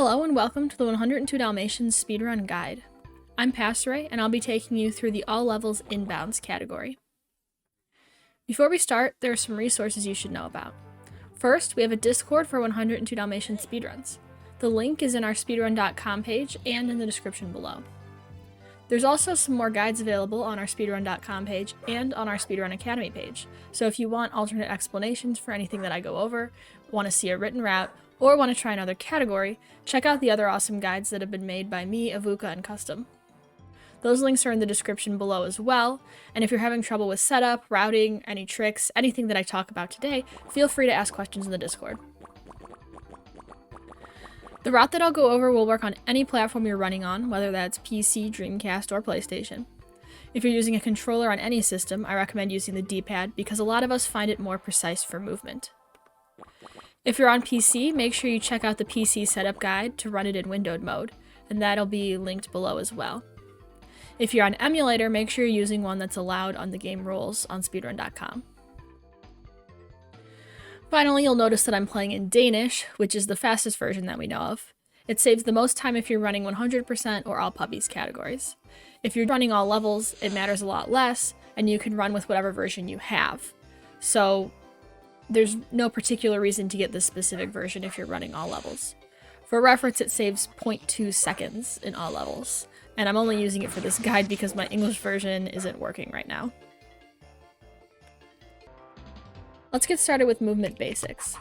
Hello and welcome to the 102 Dalmatians Speedrun Guide. I'm Passeray and I'll be taking you through the all levels inbounds category. Before we start, there are some resources you should know about. First, we have a Discord for 102 Dalmatians speedruns. The link is in our speedrun.com page and in the description below. There's also some more guides available on our speedrun.com page and on our Speedrun Academy page, so if you want alternate explanations for anything that I go over, want to see a written route, or want to try another category, check out the other awesome guides that have been made by me, Avuka, and Custom. Those links are in the description below as well, and if you're having trouble with setup, routing, any tricks, anything that I talk about today, feel free to ask questions in the Discord. The route that I'll go over will work on any platform you're running on, whether that's PC, Dreamcast, or PlayStation. If you're using a controller on any system, I recommend using the D-pad because a lot of us find it more precise for movement. If you're on PC, make sure you check out the PC setup guide to run it in windowed mode, and that'll be linked below as well. If you're on emulator, make sure you're using one that's allowed on the game rules on speedrun.com. Finally, you'll notice that I'm playing in Danish, which is the fastest version that we know of. It saves the most time if you're running 100% or all puppies categories. If you're running all levels, it matters a lot less, and you can run with whatever version you have. So there's no particular reason to get this specific version if you're running all levels. For reference, it saves 0.2 seconds in all levels, and I'm only using it for this guide because my English version isn't working right now. Let's get started with movement basics.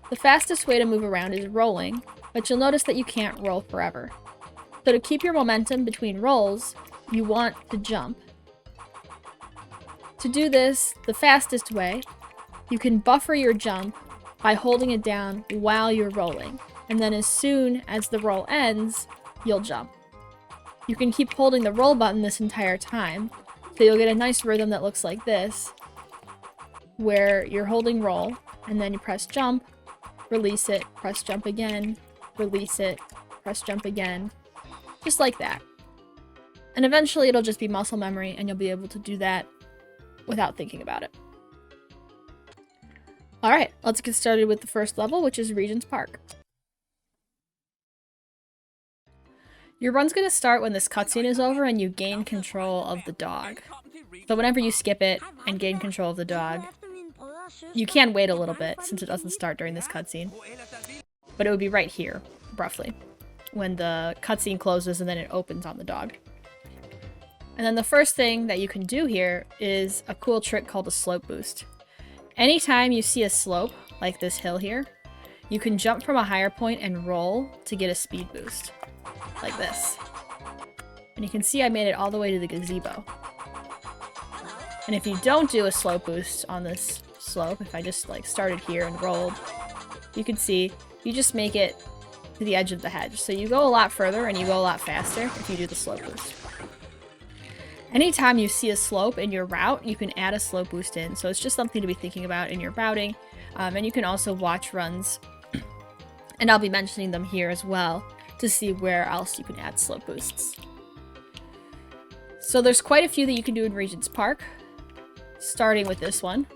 The fastest way to move around is rolling, but you'll notice that you can't roll forever. So to keep your momentum between rolls, you want to jump. To do this, the fastest way, you can buffer your jump by holding it down while you're rolling, and then as soon as the roll ends, you'll jump. You can keep holding the roll button this entire time, so you'll get a nice rhythm that looks like this, where you're holding roll, and then you press jump, release it, press jump again, release it, press jump again, just like that. And eventually it'll just be muscle memory, and you'll be able to do that without thinking about it. Alright, let's get started with the first level, which is Regent's Park. Your run's going to start when this cutscene is over and you gain control of the dog. So whenever you skip it and gain control of the dog, you can wait a little bit since it doesn't start during this cutscene. But it would be right here, roughly, when the cutscene closes and then it opens on the dog. And then the first thing that you can do here is a cool trick called a slope boost. Anytime you see a slope, like this hill here, you can jump from a higher point and roll to get a speed boost, like this. And you can see I made it all the way to the gazebo. And if you don't do a slope boost on this slope, if I just like started here and rolled, you can see you just make it to the edge of the hedge. So you go a lot further and you go a lot faster if you do the slope boost. Anytime you see a slope in your route, you can add a slope boost in, so it's just something to be thinking about in your routing, and you can also watch runs, and I'll be mentioning them here as well, to see where else you can add slope boosts. So there's quite a few that you can do in Regent's Park, starting with this one,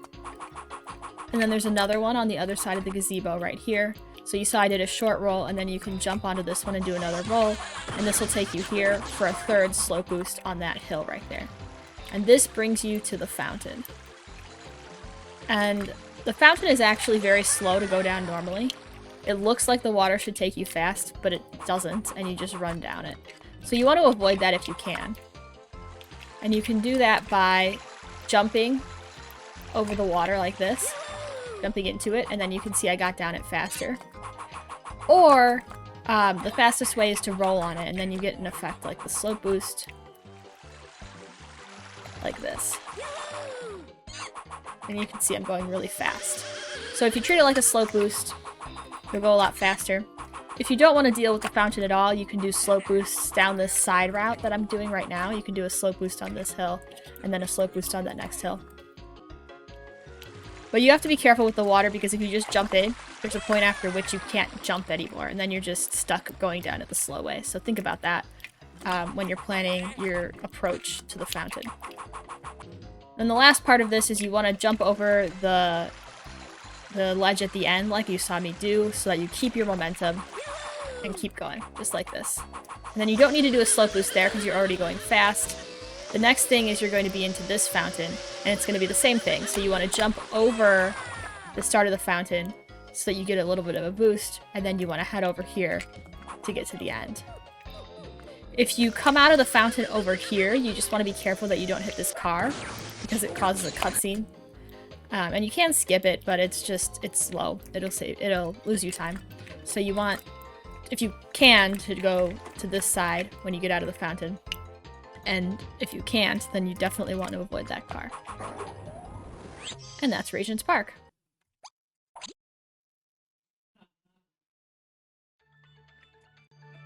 and then there's another one on the other side of the gazebo right here. So you saw I did a short roll, and then you can jump onto this one and do another roll, and this will take you here for a third slope boost on that hill right there. And this brings you to the fountain. And the fountain is actually very slow to go down normally. It looks like the water should take you fast, but it doesn't, and you just run down it. So you want to avoid that if you can. And you can do that by jumping over the water like this, jumping into it, and then you can see I got down it faster. Or, the fastest way is to roll on it, and then you get an effect like the slope boost. Like this. And you can see I'm going really fast. So if you treat it like a slope boost, you'll go a lot faster. If you don't want to deal with the fountain at all, you can do slope boosts down this side route that I'm doing right now. You can do a slope boost on this hill, and then a slope boost on that next hill. But you have to be careful with the water because if you just jump in, there's a point after which you can't jump anymore, and then you're just stuck going down it the slow way. So think about that when you're planning your approach to the fountain. And the last part of this is you want to jump over the ledge at the end like you saw me do so that you keep your momentum and keep going, just like this. And then you don't need to do a slope boost there because you're already going fast. The next thing is you're going to be into this fountain, and it's going to be the same thing. So you want to jump over the start of the fountain so that you get a little bit of a boost, and then you want to head over here to get to the end. If you come out of the fountain over here, you just want to be careful that you don't hit this car because it causes a cutscene. And you can skip it, but it's slow. It'll lose you time. So you want, if you can, to go to this side when you get out of the fountain. And if you can't, then you definitely want to avoid that car. And that's Regent's Park.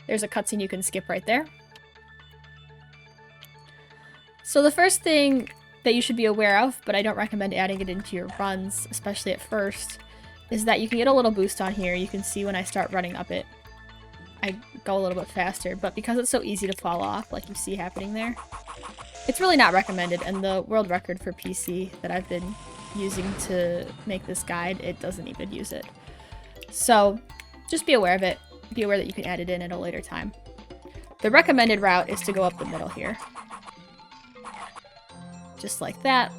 There's a cutscene you can skip right there. So the first thing that you should be aware of, but I don't recommend adding it into your runs, especially at first, is that you can get a little boost on here. You can see when I start running up it, I go a little bit faster, but because it's so easy to fall off, like you see happening there, it's really not recommended, and the world record for PC that I've been using to make this guide, it doesn't even use it. So just be aware of it. Be aware that you can add it in at a later time. The recommended route is to go up the middle here. Just like that.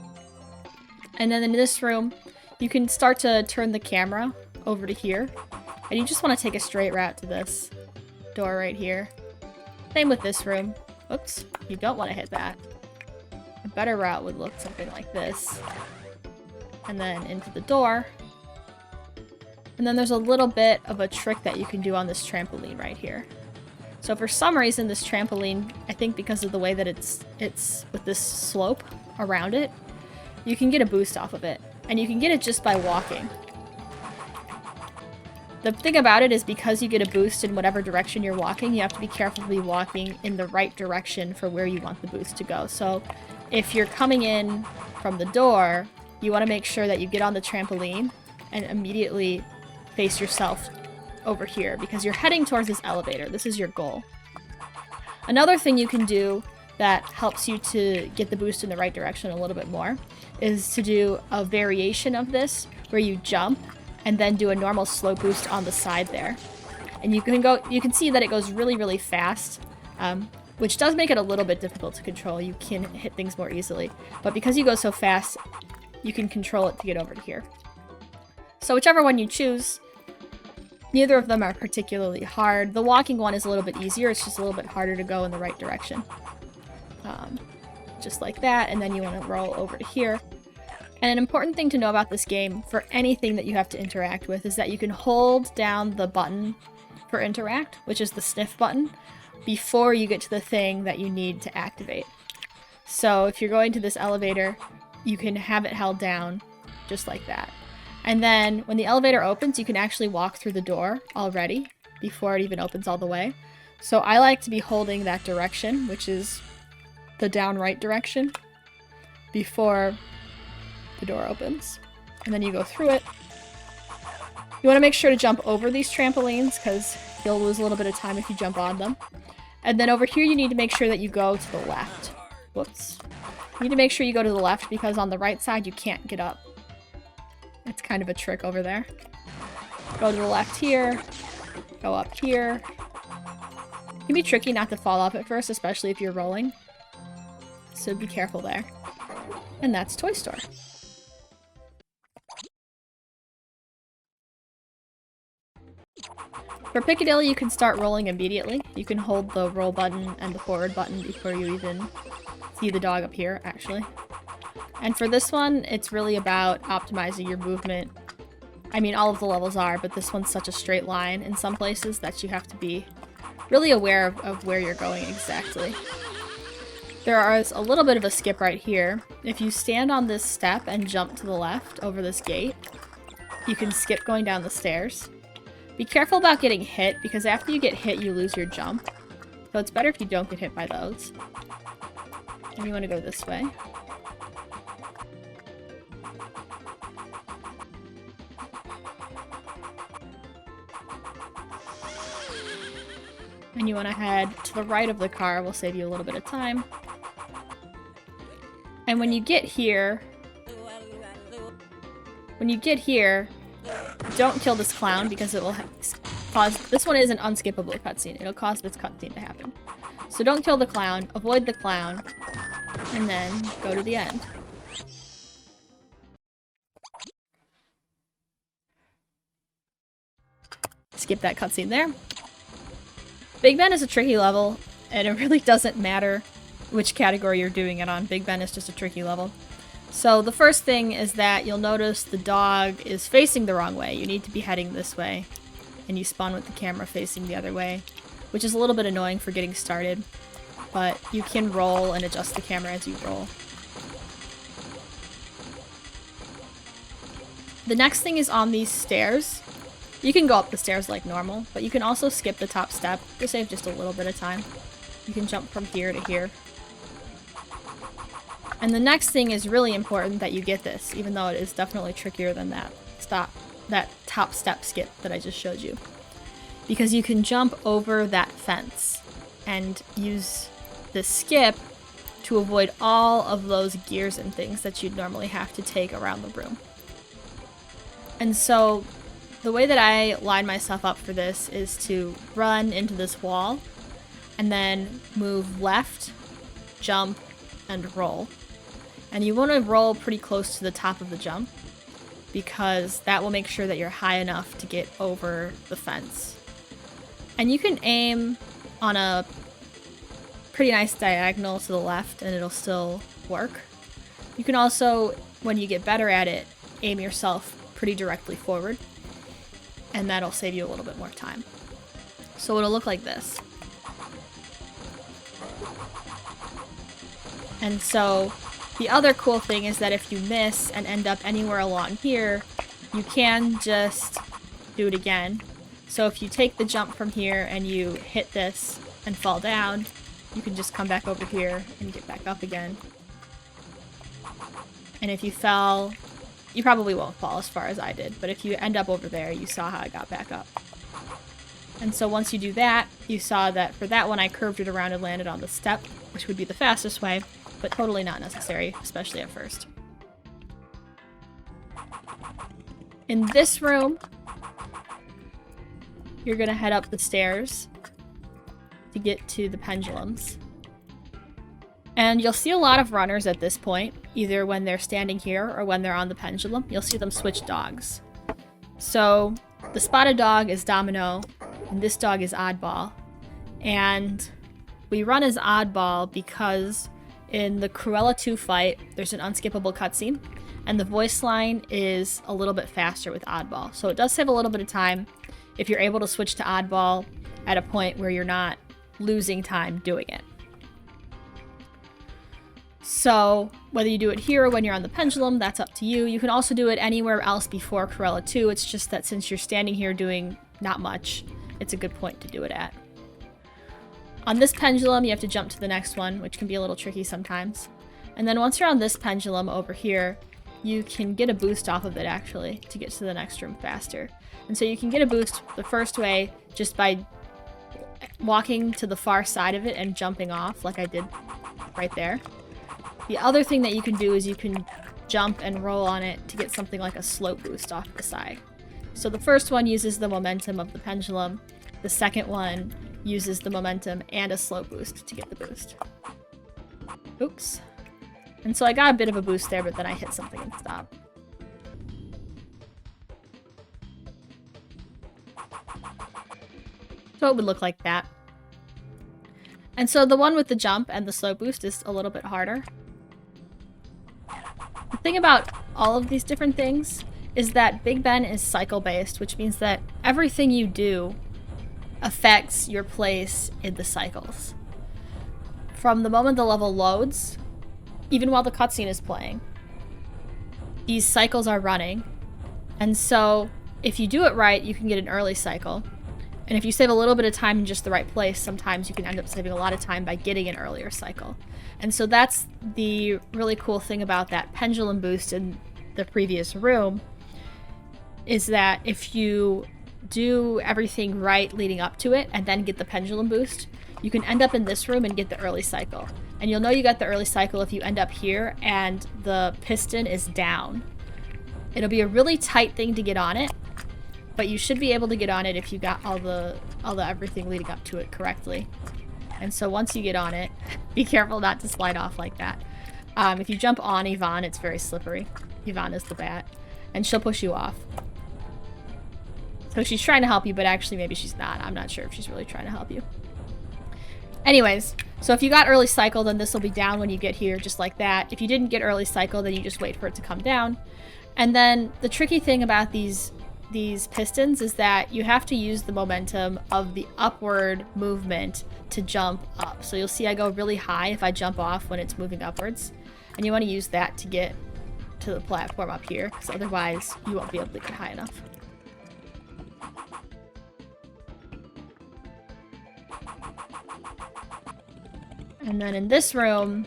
And then in this room, you can start to turn the camera over to here. And you just want to take a straight route to this door right here. Same with this room. Oops, you don't want to hit that. A better route would look something like this. And then into the door. And then there's a little bit of a trick that you can do on this trampoline right here. So for some reason, this trampoline, I think because of the way that it's with this slope around it, you can get a boost off of it. And you can get it just by walking. The thing about it is because you get a boost in whatever direction you're walking, you have to be careful to be walking in the right direction for where you want the boost to go. So if you're coming in from the door, you want to make sure that you get on the trampoline and immediately face yourself over here because you're heading towards this elevator. This is your goal. Another thing you can do that helps you to get the boost in the right direction a little bit more is to do a variation of this where you jump and then do a normal slow boost on the side there. And you can see that it goes really, really fast, which does make it a little bit difficult to control. You can hit things more easily, but because you go so fast, you can control it to get over to here. So whichever one you choose, neither of them are particularly hard. The walking one is a little bit easier. It's just a little bit harder to go in the right direction. Just like that, and then you want to roll over to here. And an important thing to know about this game, for anything that you have to interact with, is that you can hold down the button for interact, which is the sniff button, before you get to the thing that you need to activate. So if you're going to this elevator, you can have it held down just like that. And then when the elevator opens, you can actually walk through the door already before it even opens all the way. So I like to be holding that direction, which is the down right direction, before the door opens. And then you go through it. You want to make sure to jump over these trampolines because you'll lose a little bit of time if you jump on them. And then over here you need to make sure that you go to the left. Whoops. You need to make sure you go to the left because on the right side you can't get up. It's kind of a trick over there. Go to the left here. Go up here. It can be tricky not to fall off at first, especially if you're rolling. So be careful there. And that's Toy Store. For Piccadilly, you can start rolling immediately. You can hold the roll button and the forward button before you even see the dog up here, actually. And for this one, it's really about optimizing your movement. I mean, all of the levels are, but this one's such a straight line in some places that you have to be really aware of where you're going exactly. There is a little bit of a skip right here. If you stand on this step and jump to the left over this gate, you can skip going down the stairs. Be careful about getting hit, because after you get hit, you lose your jump. So it's better if you don't get hit by those. And you want to go this way. And you want to head to the right of the car. Will save you a little bit of time. And when you get here, don't kill this clown because it will cause this one is an unskippable cutscene. It'll cause this cutscene to happen. So don't kill the clown, avoid the clown, and then go to the end. Skip that cutscene there. Big Ben is a tricky level, and it really doesn't matter which category you're doing it on. Big Ben is just a tricky level. So the first thing is that you'll notice the dog is facing the wrong way. You need to be heading this way, and you spawn with the camera facing the other way, which is a little bit annoying for getting started, but you can roll and adjust the camera as you roll. The next thing is on these stairs. You can go up the stairs like normal, but you can also skip the top step to save just a little bit of time. You can jump from here to here. And the next thing is really important that you get this, even though it is definitely trickier than that top step skip that I just showed you. Because you can jump over that fence and use the skip to avoid all of those gears and things that you'd normally have to take around the room. And so the way that I line myself up for this is to run into this wall and then move left, jump, and roll. And you want to roll pretty close to the top of the jump because that will make sure that you're high enough to get over the fence. And you can aim on a pretty nice diagonal to the left and it'll still work. You can also, when you get better at it, aim yourself pretty directly forward, and that'll save you a little bit more time. So it'll look like this. And so the other cool thing is that if you miss and end up anywhere along here, you can just do it again. So if you take the jump from here and you hit this and fall down, you can just come back over here and get back up again. And if you fell, you probably won't fall as far as I did, but if you end up over there, you saw how I got back up. And so once you do that, you saw that for that one I curved it around and landed on the step, which would be the fastest way, but totally not necessary, especially at first. In this room, you're gonna head up the stairs to get to the pendulums. And you'll see a lot of runners at this point, either when they're standing here or when they're on the pendulum. You'll see them switch dogs. So the spotted dog is Domino, and this dog is Oddball. And we run as Oddball because in the Cruella 2 fight, there's an unskippable cutscene, and the voice line is a little bit faster with Oddball. So it does save a little bit of time if you're able to switch to Oddball at a point where you're not losing time doing it. So whether you do it here or when you're on the pendulum, that's up to you. You can also do it anywhere else before Cruella 2. It's just that since you're standing here doing not much, it's a good point to do it at. On this pendulum, you have to jump to the next one, which can be a little tricky sometimes. And then once you're on this pendulum over here, you can get a boost off of it actually to get to the next room faster. And so you can get a boost the first way just by walking to the far side of it and jumping off like I did right there. The other thing that you can do is you can jump and roll on it to get something like a slope boost off the side. So the first one uses the momentum of the pendulum. The second one uses the momentum and a slope boost to get the boost. Oops. And so I got a bit of a boost there, but then I hit something and stopped. So it would look like that. And so the one with the jump and the slope boost is a little bit harder. The thing about all of these different things is that Big Ben is cycle-based, which means that everything you do affects your place in the cycles. From the moment the level loads, even while the cutscene is playing, these cycles are running. And so if you do it right, you can get an early cycle. And if you save a little bit of time in just the right place, sometimes you can end up saving a lot of time by getting an earlier cycle. And so that's the really cool thing about that pendulum boost in the previous room, is that if you do everything right leading up to it and then get the pendulum boost, you can end up in this room and get the early cycle. And you'll know you got the early cycle if you end up here and the piston is down. It'll be a really tight thing to get on it, but you should be able to get on it if you got all the everything leading up to it correctly. And so once you get on it, be careful not to slide off like that. If you jump on Yvonne, it's very slippery. Yvonne is the bat, and she'll push you off. So she's trying to help you, but actually maybe she's not. I'm not sure if she's really trying to help you. Anyways, so if you got early cycle, then this will be down when you get here, just like that. If you didn't get early cycle, then you just wait for it to come down. And then the tricky thing about these pistons is that you have to use the momentum of the upward movement to jump up. So you'll see I go really high if I jump off when it's moving upwards. And you want to use that to get to the platform up here, because otherwise you won't be able to get high enough. And then in this room,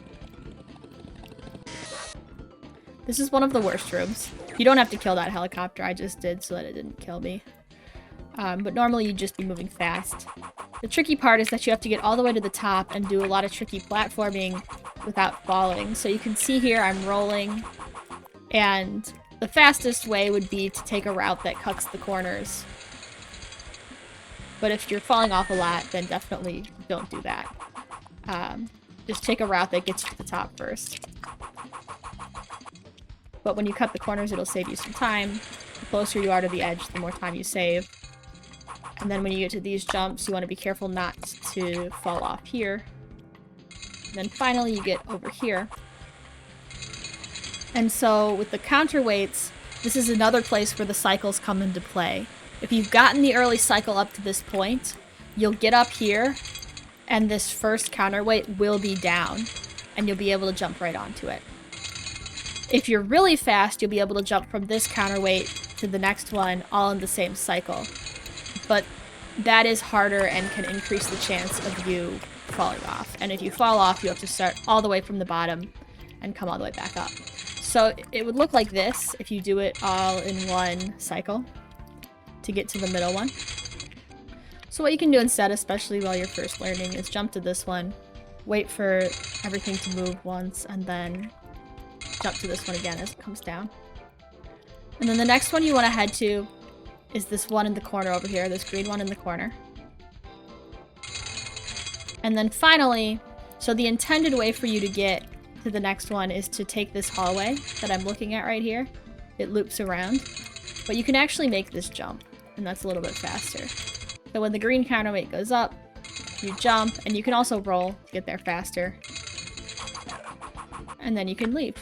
this is one of the worst rooms. You don't have to kill that helicopter, I just did so that it didn't kill me. But normally you'd just be moving fast. The tricky part is that you have to get all the way to the top and do a lot of tricky platforming without falling. So you can see here I'm rolling, and the fastest way would be to take a route that cuts the corners. But if you're falling off a lot, then definitely don't do that. Just take a route that gets you to the top first. But when you cut the corners, it'll save you some time. The closer you are to the edge, the more time you save. And then when you get to these jumps, you want to be careful not to fall off here. And then finally you get over here. And so with the counterweights, this is another place where the cycles come into play. If you've gotten the early cycle up to this point, you'll get up here, and this first counterweight will be down, and you'll be able to jump right onto it. If you're really fast, you'll be able to jump from this counterweight to the next one all in the same cycle. But that is harder and can increase the chance of you falling off. And if you fall off, you have to start all the way from the bottom and come all the way back up. So it would look like this if you do it all in one cycle to get to the middle one. So what you can do instead, especially while you're first learning, is jump to this one, wait for everything to move once, and then jump to this one again as it comes down. And then the next one you want to head to is this one in the corner over here, this green one in the corner. And then finally, so the intended way for you to get to the next one is to take this hallway that I'm looking at right here. It loops around, but you can actually make this jump, and that's a little bit faster. So when the green counterweight goes up, you jump, and you can also roll to get there faster. And then you can leave.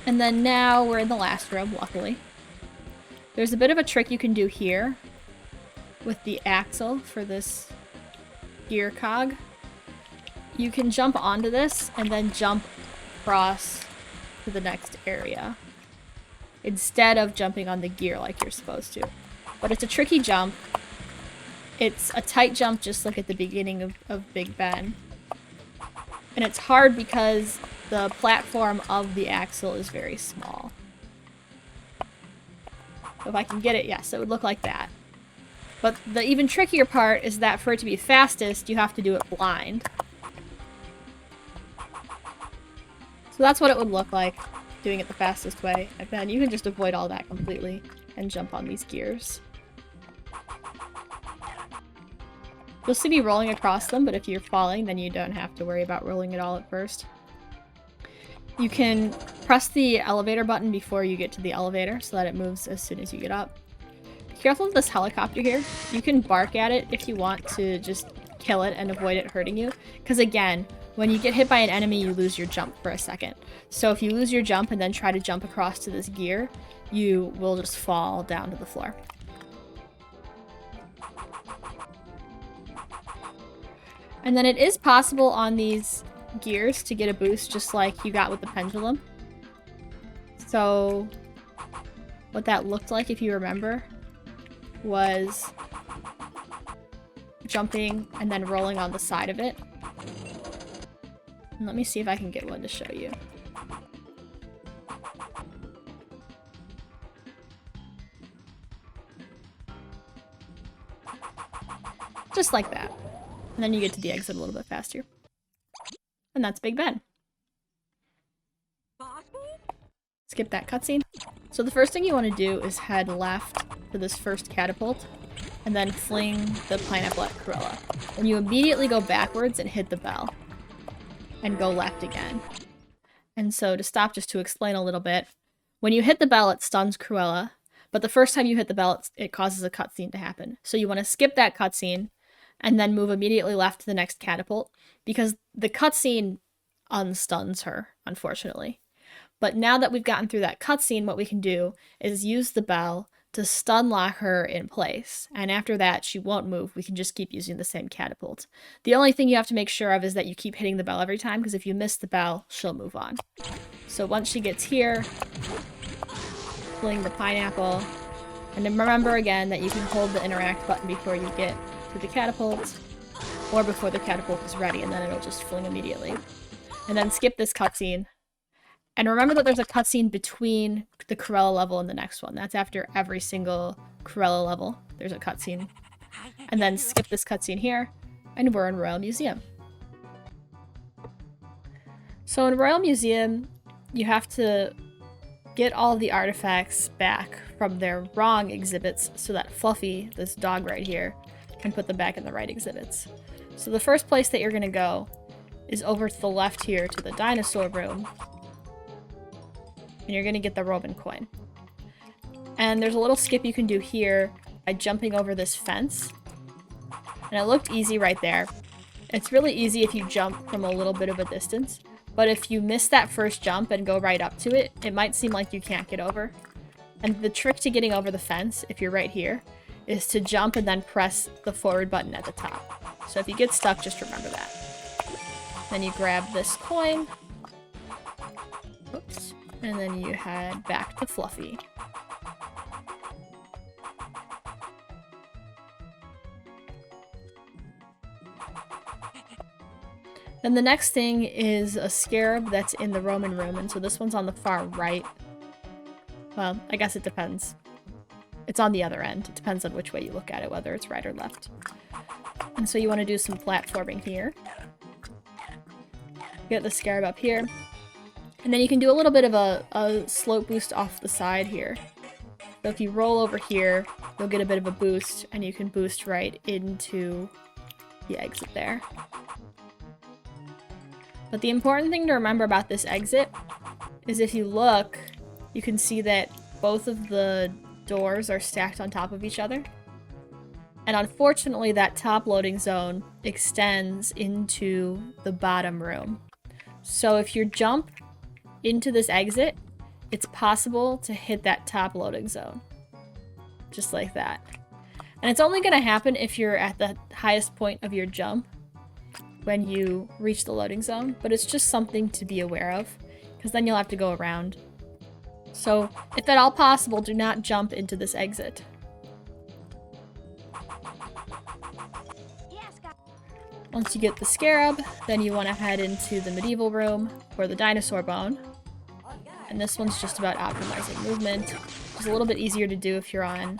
And then now we're in the last room, luckily. There's a bit of a trick you can do here with the axle for this gear cog. You can jump onto this and then jump across to the next area instead of jumping on the gear like you're supposed to. But it's a tricky jump. It's a tight jump just like at the beginning of Big Ben. And it's hard because the platform of the axle is very small. So if I can get it, yes, it would look like that. But the even trickier part is that for it to be fastest, you have to do it blind. So that's what it would look like, doing it the fastest way. And then you can just avoid all that completely and jump on these gears. You'll see me rolling across them, but if you're falling, then you don't have to worry about rolling it all at first. You can press the elevator button before you get to the elevator so that it moves as soon as you get up. Be careful of this helicopter here. You can bark at it if you want to just kill it and avoid it hurting you. Because again, when you get hit by an enemy, you lose your jump for a second. So if you lose your jump and then try to jump across to this gear, you will just fall down to the floor. And then it is possible on these gears to get a boost just like you got with the pendulum. So what that looked like, if you remember, was jumping and then rolling on the side of it. And let me see if I can get one to show you. Just like that. And then you get to the exit a little bit faster. And that's Big Ben. skip that cutscene. So the first thing you want to do is head left to this first catapult, and then fling the pineapple at Cruella. And you immediately go backwards and hit the bell. And go left again. And so to stop, just to explain a little bit, when you hit the bell, it stuns Cruella, but the first time you hit the bell, it causes a cutscene to happen. So you want to skip that cutscene, and then move immediately left to the next catapult, because the cutscene unstuns her, unfortunately. But now that we've gotten through that cutscene, what we can do is use the bell to stun lock her in place. And after that, she won't move. We can just keep using the same catapult. The only thing you have to make sure of is that you keep hitting the bell every time, because if you miss the bell, she'll move on. So once she gets here, fling the pineapple. And then remember again that you can hold the interact button before you get to the catapult, or before the catapult is ready, and then it'll just fling immediately. And then skip this cutscene. And remember that there's a cutscene between the Cruella level and the next one. That's after every single Cruella level. There's a cutscene. And then skip this cutscene here, and we're in Royal Museum. So in Royal Museum, you have to get all of the artifacts back from their wrong exhibits so that Fluffy, this dog right here, can put them back in the right exhibits. So the first place that you're going to go is over to the left here to the dinosaur room. And you're going to get the Roman coin. And there's a little skip you can do here by jumping over this fence. And it looked easy right there. It's really easy if you jump from a little bit of a distance. But if you miss that first jump and go right up to it, it might seem like you can't get over. And the trick to getting over the fence, if you're right here, is to jump and then press the forward button at the top. So if you get stuck, just remember that. Then you grab this coin. Oops. And then you head back to Fluffy. Then the next thing is a scarab that's in the Roman room, and so this one's on the far right. Well, I guess it depends. It's on the other end. It depends on which way you look at it, whether it's right or left. And so you want to do some platforming here. Get the scarab up here. And then you can do a little bit of a slope boost off the side here. So if you roll over here, you'll get a bit of a boost, and you can boost right into the exit there. But the important thing to remember about this exit is if you look, you can see that both of the doors are stacked on top of each other. And unfortunately, that top loading zone extends into the bottom room. So if you jump into this exit, it's possible to hit that top loading zone. Just like that. And it's only going to happen if you're at the highest point of your jump when you reach the loading zone, but it's just something to be aware of, because then you'll have to go around. So, if at all possible, do not jump into this exit. Once you get the scarab, then you want to head into the medieval room for the dinosaur bone. And this one's just about optimizing movement. It's a little bit easier to do if you're on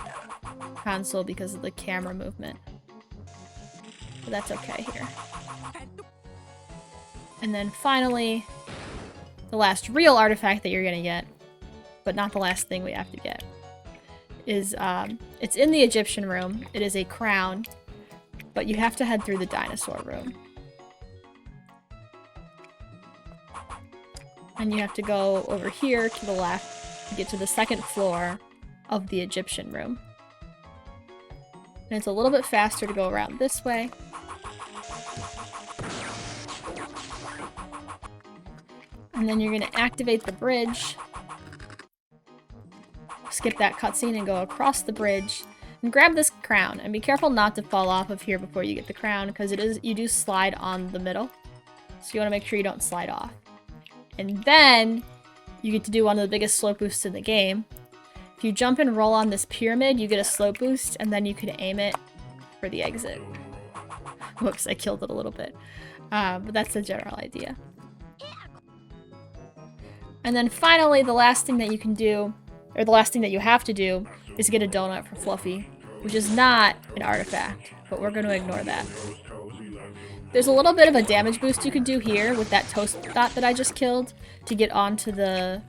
console because of the camera movement. But that's okay here. And then finally, the last real artifact that you're going to get, but not the last thing we have to get, is, it's in the Egyptian room. It is a crown, but you have to head through the dinosaur room. And you have to go over here to the left to get to the second floor of the Egyptian room. And it's a little bit faster to go around this way. And then you're going to activate the bridge, skip that cutscene and go across the bridge, and grab this crown. And be careful not to fall off of here before you get the crown, because you do slide on the middle. So you want to make sure you don't slide off. And then you get to do one of the biggest slope boosts in the game. If you jump and roll on this pyramid, you get a slope boost, and then you can aim it for the exit. Whoops, I killed it a little bit. But that's the general idea. And then finally, the last thing that you can do, or the last thing that you have to do, is get a donut for Fluffy, which is not an artifact, but we're going to ignore that. There's a little bit of a damage boost you can do here with that toast dot that I just killed to get onto the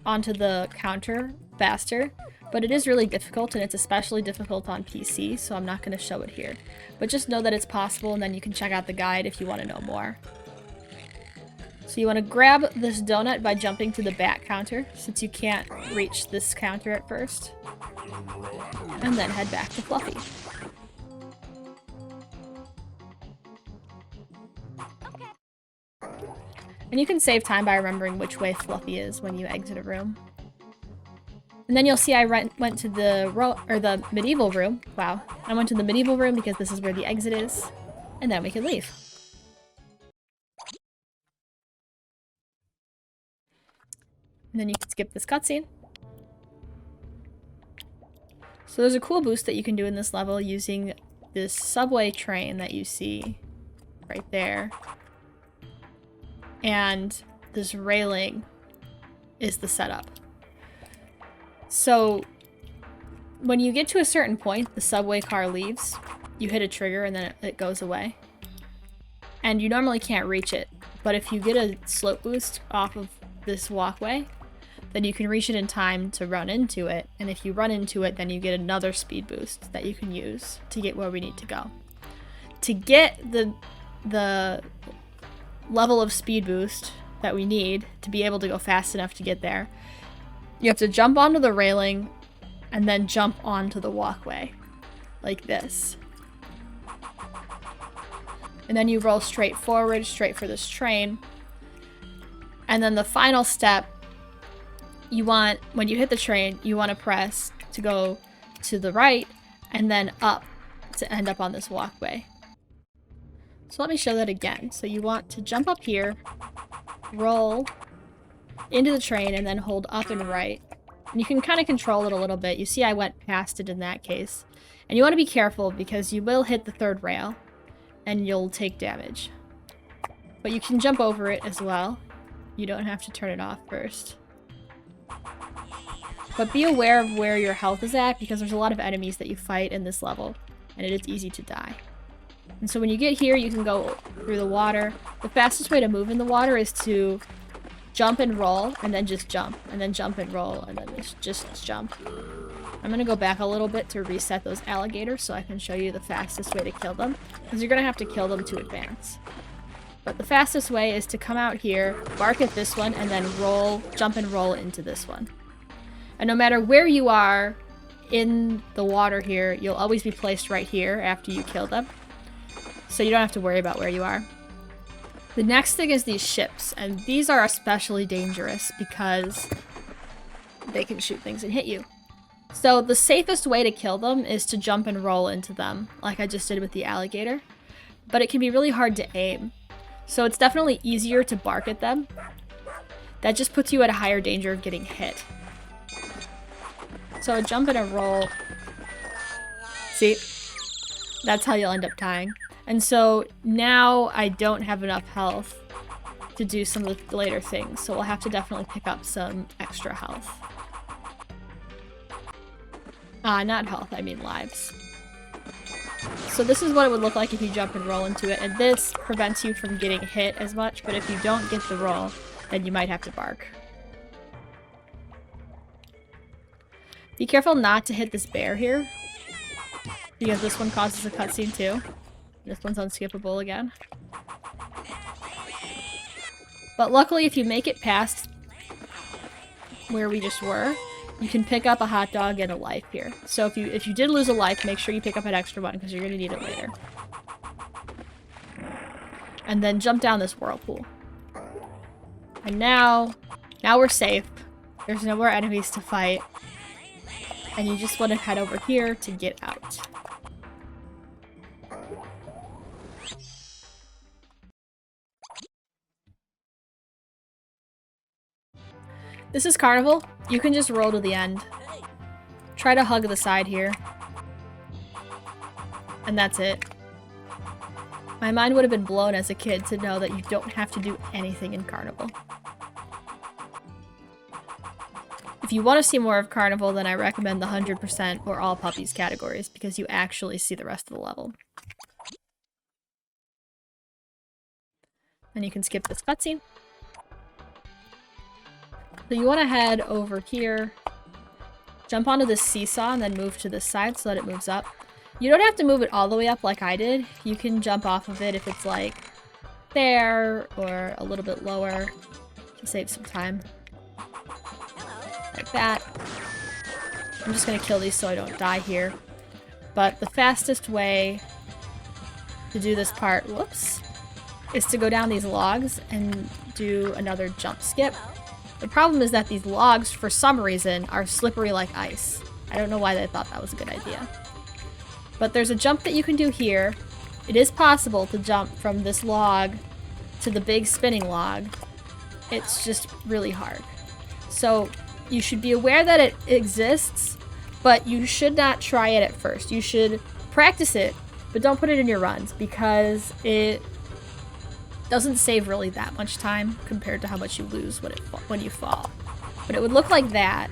onto the counter faster, but it is really difficult, and it's especially difficult on PC, so I'm not going to show it here. But just know that it's possible, and then you can check out the guide if you want to know more. So you want to grab this donut by jumping to the back counter, since you can't reach this counter at first. And then head back to Fluffy. And you can save time by remembering which way Fluffy is when you exit a room. And then you'll see I went to the medieval room. Wow. I went to the medieval room because this is where the exit is. And then we can leave. And then you can skip this cutscene. So there's a cool boost that you can do in this level using this subway train that you see right there. And this railing is the setup. So when you get to a certain point, the subway car leaves, you hit a trigger and then it goes away. And you normally can't reach it, but if you get a slope boost off of this walkway, then you can reach it in time to run into it. And if you run into it, then you get another speed boost that you can use to get where we need to go. To get the level of speed boost that we need to be able to go fast enough to get there, you have to jump onto the railing and then jump onto the walkway like this. And then you roll straight forward, straight for this train. And then the final step, when you hit the train, you want to press to go to the right and then up to end up on this walkway. So let me show that again. So you want to jump up here, roll into the train, and then hold up and right. And you can kind of control it a little bit. You see I went past it in that case. And you want to be careful because you will hit the third rail and you'll take damage. But you can jump over it as well. You don't have to turn it off first. But be aware of where your health is at because there's a lot of enemies that you fight in this level and it is easy to die. And so when you get here, you can go through the water. The fastest way to move in the water is to jump and roll, and then just jump, and then jump and roll, and then just jump. I'm gonna go back a little bit to reset those alligators so I can show you the fastest way to kill them, because you're gonna have to kill them to advance. But the fastest way is to come out here, bark at this one, and then roll, jump and roll into this one. And no matter where you are in the water here, you'll always be placed right here after you kill them. So you don't have to worry about where you are. The next thing is these ships, and these are especially dangerous because they can shoot things and hit you. So the safest way to kill them is to jump and roll into them, like I just did with the alligator. But it can be really hard to aim. So it's definitely easier to bark at them. That just puts you at a higher danger of getting hit. So a jump and a roll. See? That's how you'll end up dying. And so now I don't have enough health to do some of the later things, so we'll have to definitely pick up some extra health. Not health, I mean lives. So this is what it would look like if you jump and roll into it, and this prevents you from getting hit as much, but if you don't get the roll, then you might have to bark. Be careful not to hit this bear here, because this one causes a cutscene too. This one's unskippable again. But luckily, if you make it past where we just were, you can pick up a hot dog and a life here. So if you did lose a life, make sure you pick up an extra one because you're going to need it later. And then jump down this whirlpool. And now we're safe. There's no more enemies to fight. And you just want to head over here to get out. This is Carnival. You can just roll to the end. Try to hug the side here. And that's it. My mind would have been blown as a kid to know that you don't have to do anything in Carnival. If you want to see more of Carnival, then I recommend the 100% or all puppies categories because you actually see the rest of the level. And you can skip this cutscene. So you want to head over here, jump onto this seesaw, and then move to this side so that it moves up. You don't have to move it all the way up like I did. You can jump off of it if it's like there or a little bit lower to save some time. Like that. I'm just gonna kill these so I don't die here. But the fastest way to do this part, whoops, is to go down these logs and do another jump skip. The problem is that these logs, for some reason, are slippery like ice. I don't know why they thought that was a good idea. But there's a jump that you can do here. It is possible to jump from this log to the big spinning log. It's just really hard. So you should be aware that it exists, but you should not try it at first. You should practice it, but don't put it in your runs because it doesn't save really that much time compared to how much you lose when you fall. But it would look like that.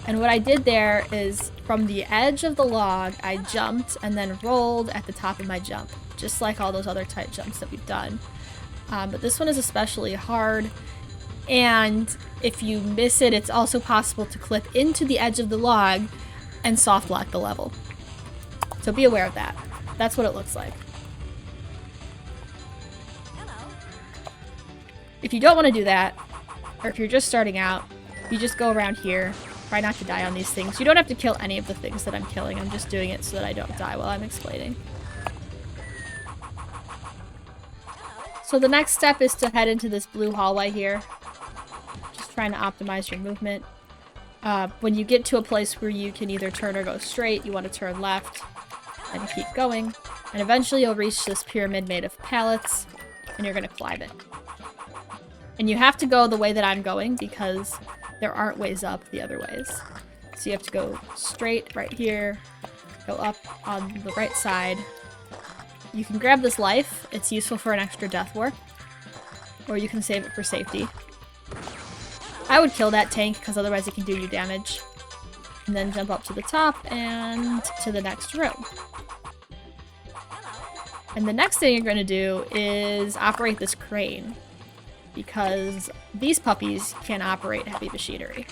And what I did there is from the edge of the log, I jumped and then rolled at the top of my jump, just like all those other tight jumps that we've done. But this one is especially hard. And if you miss it, it's also possible to clip into the edge of the log and soft lock the level. So be aware of that. That's what it looks like. If you don't want to do that, or if you're just starting out, you just go around here. Try not to die on these things. You don't have to kill any of the things that I'm killing. I'm just doing it so that I don't die while I'm explaining. So the next step is to head into this blue hallway here. Just trying to optimize your movement. When you get to a place where you can either turn or go straight, you want to turn left and keep going. And eventually you'll reach this pyramid made of pallets, and you're going to climb it. And you have to go the way that I'm going because there aren't ways up the other ways. So you have to go straight right here, go up on the right side. You can grab this life. It's useful for an extra death warp. Or you can save it for safety. I would kill that tank because otherwise it can do you damage. And then jump up to the top and to the next room. And the next thing you're going to do is operate this crane. Because these puppies can operate heavy machinery.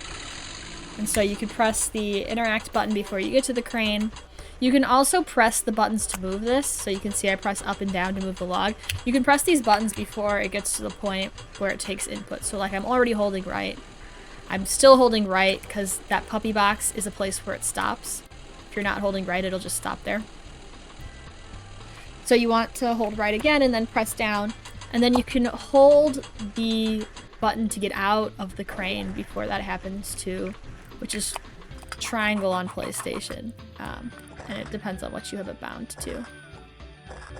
And so you can press the interact button before you get to the crane. You can also press the buttons to move this. So you can see I press up and down to move the log. You can press these buttons before it gets to the point where it takes input. So like I'm already holding right. I'm still holding right because that puppy box is a place where it stops. If you're not holding right, it'll just stop there. So you want to hold right again and then press down. And then you can hold the button to get out of the crane before that happens too, which is triangle on PlayStation. And it depends on what you have it bound to.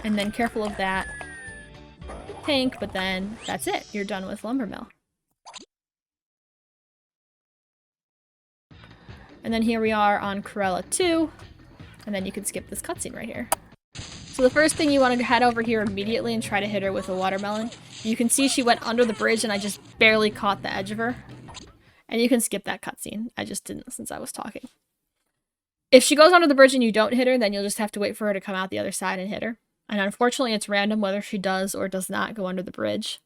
And then careful of that tank, but then that's it. You're done with Lumber Mill. And then here we are on Cruella 2, and then you can skip this cutscene right here. So the first thing you want to head over here immediately and try to hit her with a watermelon. You can see she went under the bridge and I just barely caught the edge of her. And you can skip that cutscene. I just didn't since I was talking. If she goes under the bridge and you don't hit her, then you'll just have to wait for her to come out the other side and hit her. And unfortunately, it's random whether she does or does not go under the bridge.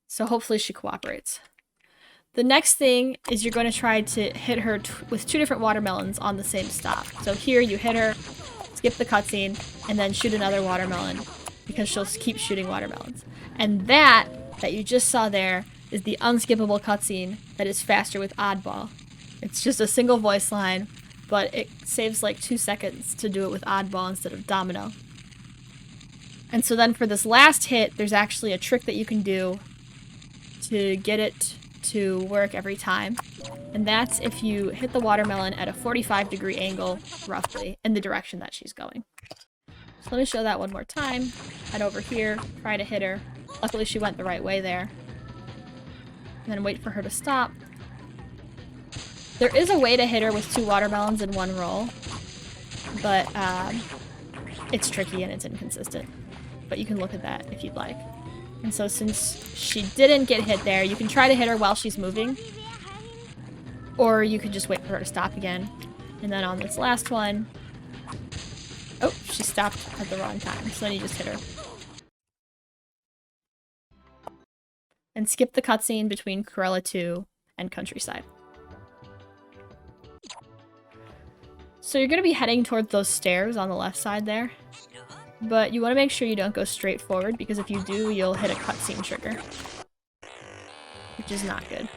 So hopefully she cooperates. The next thing is you're going to try to hit her with 2 different watermelons on the same stop. So here you hit her, skip the cutscene, and then shoot another watermelon because she'll keep shooting watermelons. And that you just saw there is the unskippable cutscene that is faster with Oddball. It's just a single voice line, but it saves like 2 seconds to do it with Oddball instead of Domino. And so then for this last hit, there's actually a trick that you can do to get it to work every time. And that's if you hit the watermelon at a 45-degree angle, roughly, in the direction that she's going. So let me show that one more time. Head over here, try to hit her. Luckily she went the right way there. And then wait for her to stop. There is a way to hit her with 2 watermelons in one roll, but it's tricky and it's inconsistent. But you can look at that if you'd like. And so since she didn't get hit there, you can try to hit her while she's moving. Or you could just wait for her to stop again. And then on this last one... Oh, she stopped at the wrong time. So then you just hit her. And skip the cutscene between Cruella 2 and countryside. So you're going to be heading towards those stairs on the left side there. But you want to make sure you don't go straight forward, because if you do, you'll hit a cutscene trigger. Which is not good.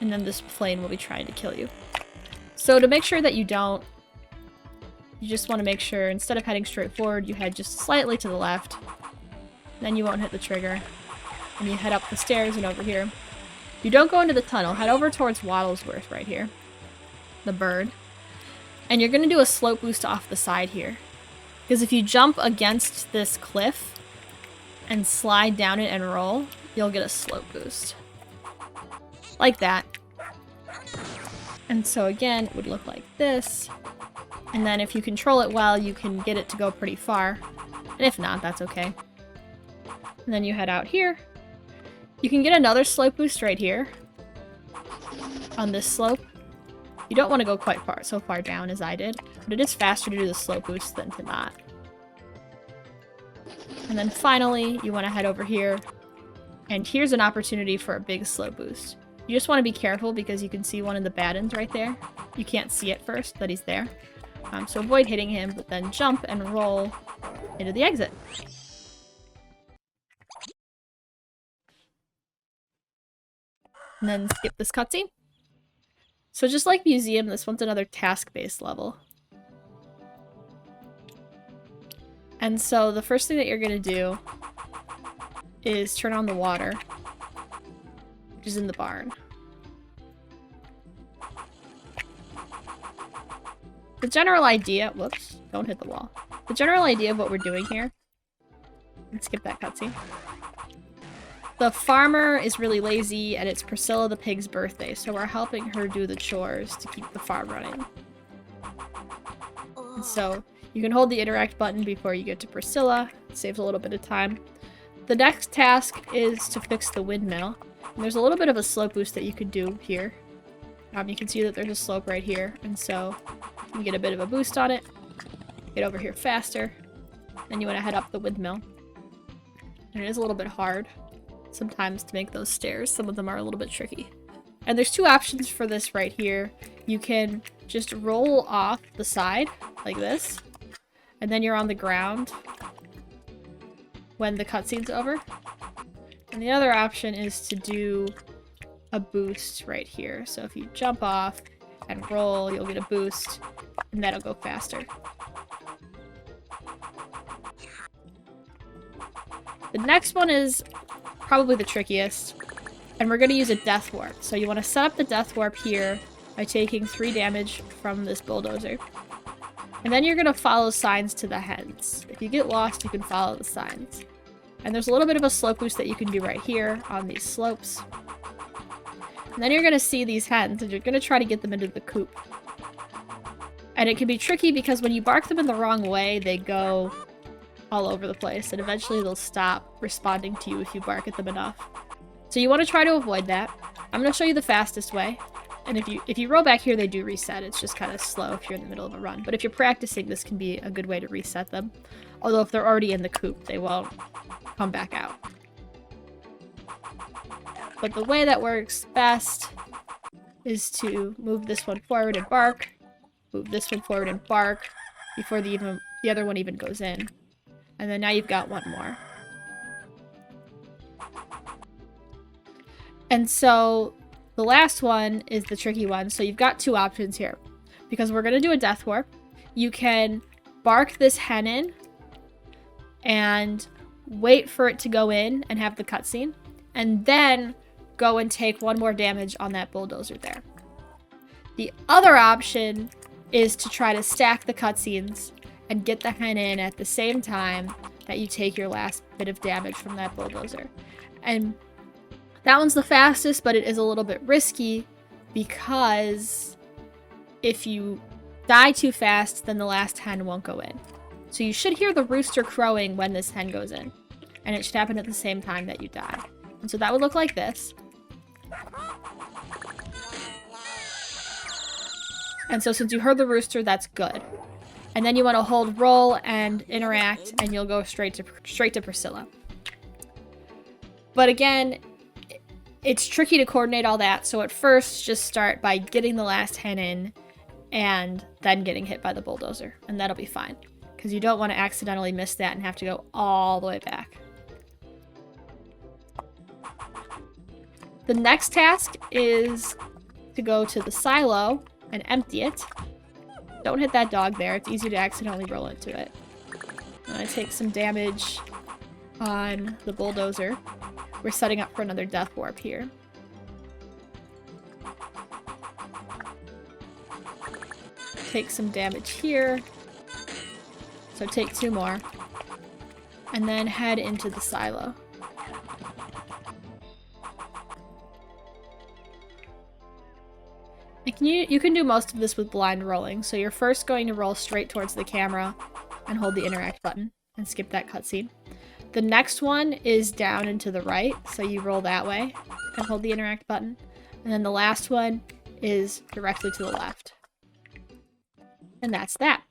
And then this plane will be trying to kill you. So to make sure that you don't, you just want to make sure instead of heading straight forward, you head just slightly to the left. Then you won't hit the trigger. And you head up the stairs and over here. You don't go into the tunnel. Head over towards Waddlesworth right here. The bird. And you're going to do a slope boost off the side here. Because if you jump against this cliff and slide down it and roll, you'll get a slope boost. Like that. And so again, it would look like this. And then if you control it well, you can get it to go pretty far. And if not, that's okay. And then you head out here. You can get another slope boost right here. On this slope. You don't want to go quite so far down as I did. But it is faster to do the slope boost than to not. And then finally, you want to head over here. And here's an opportunity for a big slope boost. You just want to be careful because you can see one of the bad ends right there. You can't see it first, but he's there. So avoid hitting him, but then jump and roll into the exit. And then skip this cutscene. So just like Museum, this one's another task-based level. And so the first thing that you're going to do is turn on the water, which is in the barn. The general idea, whoops, don't hit the wall. The general idea of what we're doing here, let's skip that cutscene. The farmer is really lazy and it's Priscilla the pig's birthday, so we're helping her do the chores to keep the farm running. And so you can hold the interact button before you get to Priscilla. It saves a little bit of time. The next task is to fix the windmill. And there's a little bit of a slope boost that you could do here. You can see that there's a slope right here, and so you can get a bit of a boost on it. Get over here faster. Then you want to head up the windmill. And it is a little bit hard sometimes to make those stairs. Some of them are a little bit tricky. And there's two options for this right here. You can just roll off the side like this, and then you're on the ground when the cutscene's over. And the other option is to do a boost right here. So if you jump off and roll, you'll get a boost, and that'll go faster. The next one is probably the trickiest, and we're going to use a death warp. So you want to set up the death warp here by taking 3 damage from this bulldozer. And then you're going to follow signs to the hens. If you get lost, you can follow the signs. And there's a little bit of a slope boost that you can do right here on these slopes. And then you're going to see these hens, and you're going to try to get them into the coop. And it can be tricky because when you bark them in the wrong way, they go all over the place, and eventually they'll stop responding to you if you bark at them enough. So you want to try to avoid that. I'm going to show you the fastest way. And if you roll back here, they do reset. It's just kind of slow if you're in the middle of a run. But if you're practicing, this can be a good way to reset them. Although if they're already in the coop, they won't come back out. But the way that works best is to move this one forward and bark. Move this one forward and bark before the other one even goes in. And then now you've got one more. And so the last one is the tricky one. So you've got 2 options here. Because we're going to do a death warp. You can bark this hen in and wait for it to go in and have the cutscene. And then go and take 1 more damage on that bulldozer there. The other option is to try to stack the cutscenes and get the hen in at the same time that you take your last bit of damage from that bulldozer. And that one's the fastest, but it is a little bit risky because if you die too fast, then the last hen won't go in. So you should hear the rooster crowing when this hen goes in. And it should happen at the same time that you die. And so that would look like this. And so since you heard the rooster, that's good. And then you want to hold roll and interact, and you'll go straight to Priscilla. But again, it's tricky to coordinate all that, so at first just start by getting the last hen in and then getting hit by the bulldozer, and that'll be fine. Because you don't want to accidentally miss that and have to go all the way back. The next task is to go to the silo and empty it. Don't hit that dog there, it's easy to accidentally roll into it. And I take some damage on the bulldozer. We're setting up for another death warp here. Take some damage here. So take 2 more. And then head into the silo. You can do most of this with blind rolling. So you're first going to roll straight towards the camera and hold the interact button and skip that cutscene. The next one is down and to the right, so you roll that way and hold the interact button. And then the last one is directly to the left. And that's that.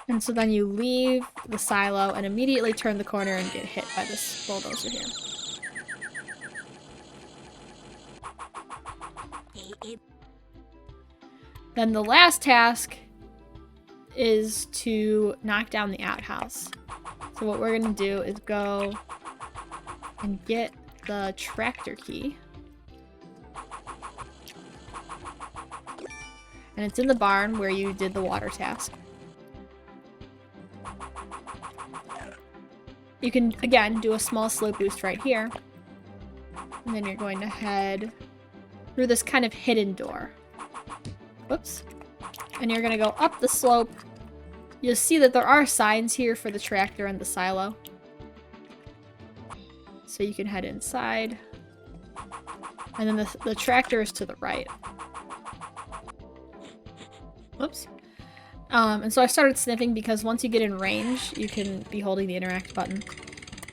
And so then you leave the silo and immediately turn the corner and get hit by this bulldozer here. Then the last task is to knock down the outhouse. So what we're going to do is go and get the tractor key. And it's in the barn where you did the water task. You can, again, do a small slope boost right here. And then you're going to head through this kind of hidden door. Whoops. And you're going to go up the slope. You'll see that there are signs here for the tractor and the silo. So you can head inside. And then the tractor is to the right. Whoops. And so I started sniffing because once you get in range, you can be holding the interact button.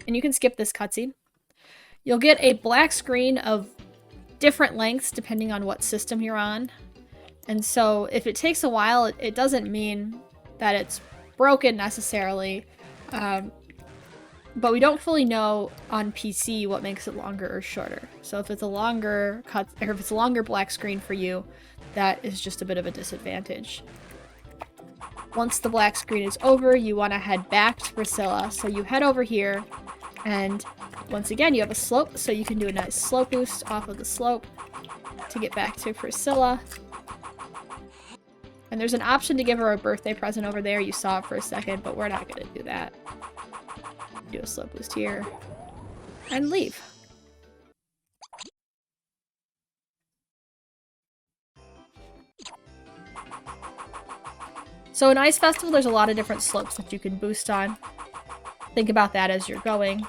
And you can skip this cutscene. You'll get a black screen of different lengths depending on what system you're on. And so if it takes a while, it doesn't mean that it's broken necessarily. But we don't fully know on PC what makes it longer or shorter. So if it's a longer cut, or if it's a longer black screen for you, that is just a bit of a disadvantage. Once the black screen is over, you want to head back to Priscilla. So you head over here, and once again, you have a slope, so you can do a nice slope boost off of the slope to get back to Priscilla. And there's an option to give her a birthday present over there. You saw it for a second, but we're not going to do that. Do a slope boost here. And leave. So in Ice Festival, there's a lot of different slopes that you can boost on. Think about that as you're going.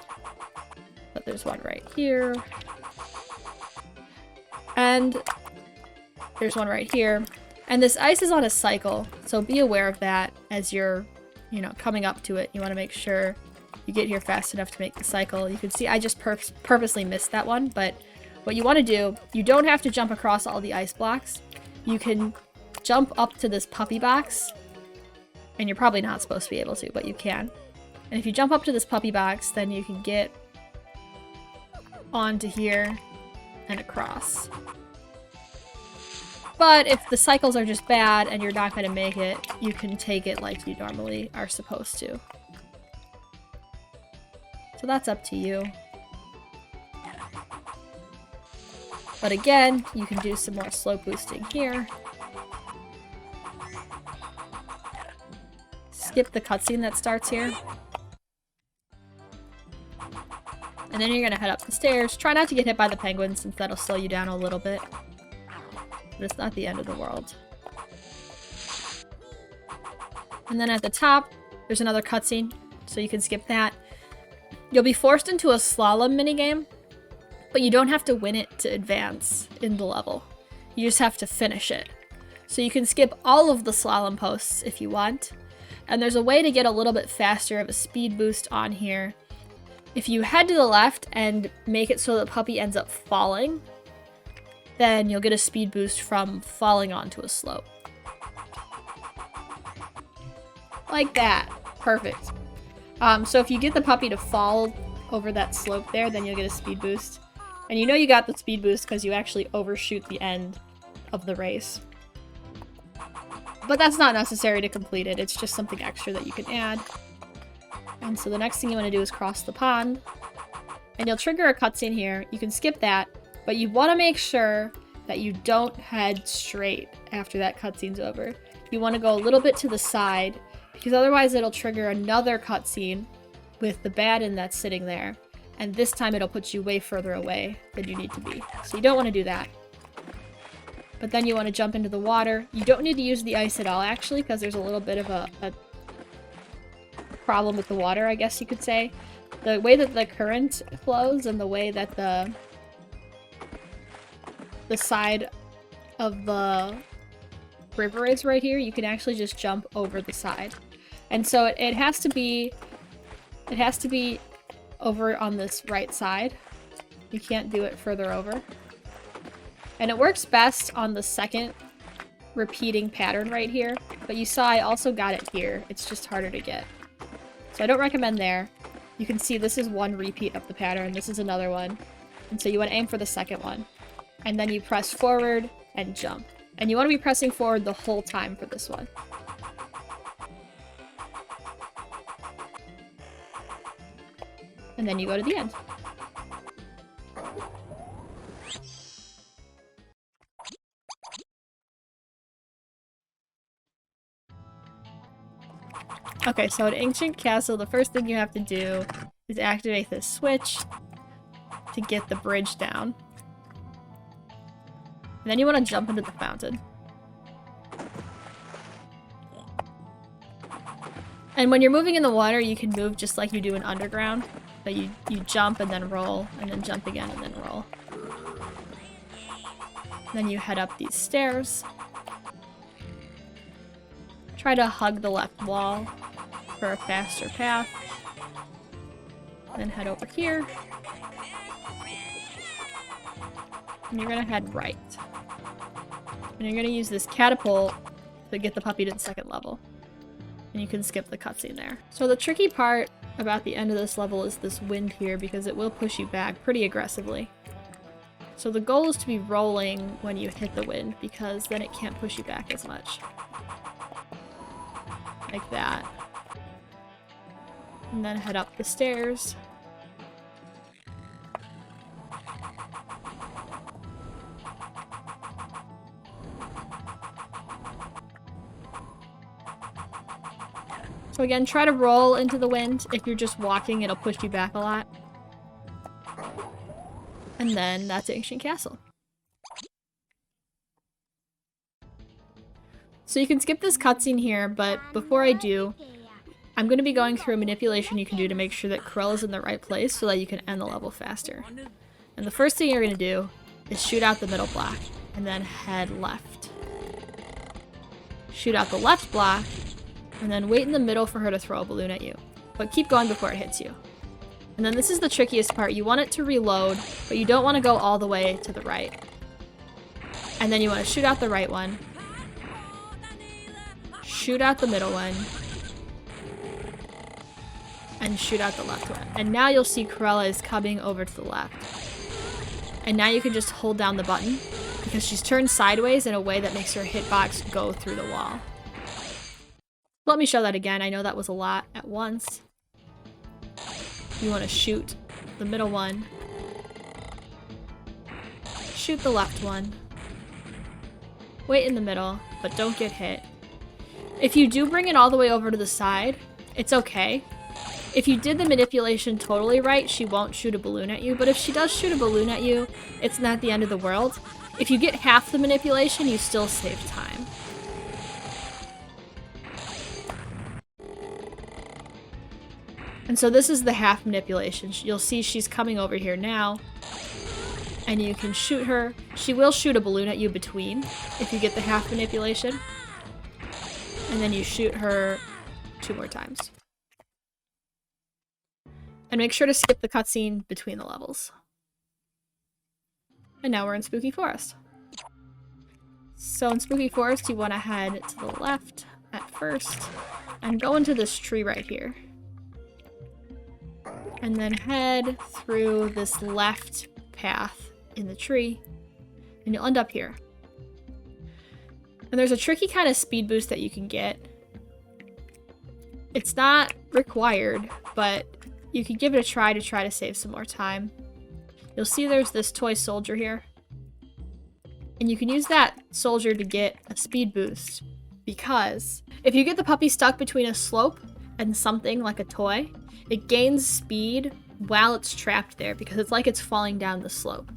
But there's one right here. And there's one right here. And this ice is on a cycle, so be aware of that as you're, coming up to it. You want to make sure you get here fast enough to make the cycle. You can see I just purposely missed that one, but what you want to do, you don't have to jump across all the ice blocks. You can jump up to this puppy box, and you're probably not supposed to be able to, but you can. And if you jump up to this puppy box, then you can get onto here and across. But if the cycles are just bad and you're not going to make it, you can take it like you normally are supposed to. So that's up to you. But again, you can do some more slope boosting here. Skip the cutscene that starts here. And then you're going to head up the stairs. Try not to get hit by the penguins since that'll slow you down a little bit. But it's not the end of the world. And then at the top, there's another cutscene, so you can skip that. You'll be forced into a slalom minigame, but you don't have to win it to advance in the level. You just have to finish it. So you can skip all of the slalom posts if you want. And there's a way to get a little bit faster of a speed boost on here. If you head to the left and make it so the puppy ends up falling, then you'll get a speed boost from falling onto a slope. Like that. Perfect. So if you get the puppy to fall over that slope there, then you'll get a speed boost. And you know you got the speed boost because you actually overshoot the end of the race. But that's not necessary to complete it, it's just something extra that you can add. And so the next thing you want to do is cross the pond. And you'll trigger a cutscene here. You can skip that, but you want to make sure that you don't head straight after that cutscene's over. You want to go a little bit to the side, because otherwise it'll trigger another cutscene with the Baden that's sitting there. And this time it'll put you way further away than you need to be. So you don't want to do that. But then you want to jump into the water. You don't need to use the ice at all, actually, because there's a little bit of a problem with the water, I guess you could say. The way that the current flows and the way that the side of the river is right here, you can actually just jump over the side. And so it has to be over on this right side. You can't do it further over. And it works best on the second repeating pattern right here, but you saw I also got it here. It's just harder to get. So I don't recommend there. You can see this is one repeat of the pattern, this is another one. And so you want to aim for the second one. And then you press forward and jump. And you want to be pressing forward the whole time for this one. And then you go to the end. Okay, so at Ancient Castle, the first thing you have to do is activate this switch to get the bridge down. And then you want to jump into the fountain. And when you're moving in the water, you can move just like you do in Underground. So you jump and then roll, and then jump again and then roll. Then you head up these stairs. Try to hug the left wall for a faster path. Then head over here. And you're gonna head right. And you're gonna use this catapult to get the puppy to the second level. And you can skip the cutscene there. So the tricky part about the end of this level is this wind here, because it will push you back pretty aggressively. So the goal is to be rolling when you hit the wind, because then it can't push you back as much. Like that. And then head up the stairs. So again, try to roll into the wind. If you're just walking, it'll push you back a lot. And then that's Ancient Castle. So you can skip this cutscene here, but before I do, I'm going to be going through a manipulation you can do to make sure that Cruella's in the right place so that you can end the level faster. And the first thing you're going to do is shoot out the middle block, and then head left. Shoot out the left block, and then wait in the middle for her to throw a balloon at you. But keep going before it hits you. And then this is the trickiest part. You want it to reload, but you don't want to go all the way to the right. And then you want to shoot out the right one. Shoot out the middle one. And shoot out the left one. And now you'll see Cruella is coming over to the left. And now you can just hold down the button, because she's turned sideways in a way that makes her hitbox go through the wall. Let me show that again. I know that was a lot at once. You want to shoot the middle one. Shoot the left one. Wait in the middle, but don't get hit. If you do bring it all the way over to the side, it's okay. If you did the manipulation totally right, she won't shoot a balloon at you, but if she does shoot a balloon at you, it's not the end of the world. If you get half the manipulation, you still save time. And so this is the half manipulation. You'll see she's coming over here now, and you can shoot her. She will shoot a balloon at you between, if you get the half manipulation. And then you shoot her 2 more times. And make sure to skip the cutscene between the levels. And now we're in Spooky Forest. So in Spooky Forest, you want to head to the left at first, and go into this tree right here. And then head through this left path in the tree, and you'll end up here. And there's a tricky kind of speed boost that you can get. It's not required, but you could give it a try to save some more time. You'll see there's this toy soldier here. And you can use that soldier to get a speed boost, because if you get the puppy stuck between a slope and something like a toy, it gains speed while it's trapped there because it's like it's falling down the slope.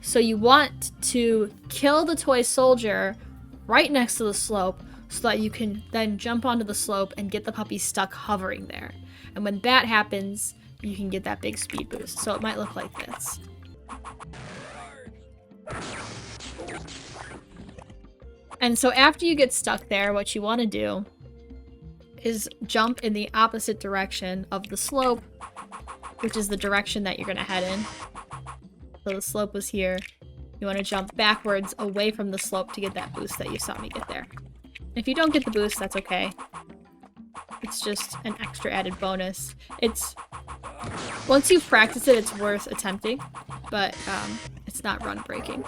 So you want to kill the toy soldier right next to the slope so that you can then jump onto the slope and get the puppy stuck hovering there. And when that happens, you can get that big speed boost. So it might look like this. And so after you get stuck there, what you want to do is jump in the opposite direction of the slope, which is the direction that you're going to head in. So the slope was here. You want to jump backwards away from the slope to get that boost that you saw me get there. If you don't get the boost, that's okay. It's just an extra added bonus. Once you've practiced it, it's worth attempting, but it's not run breaking.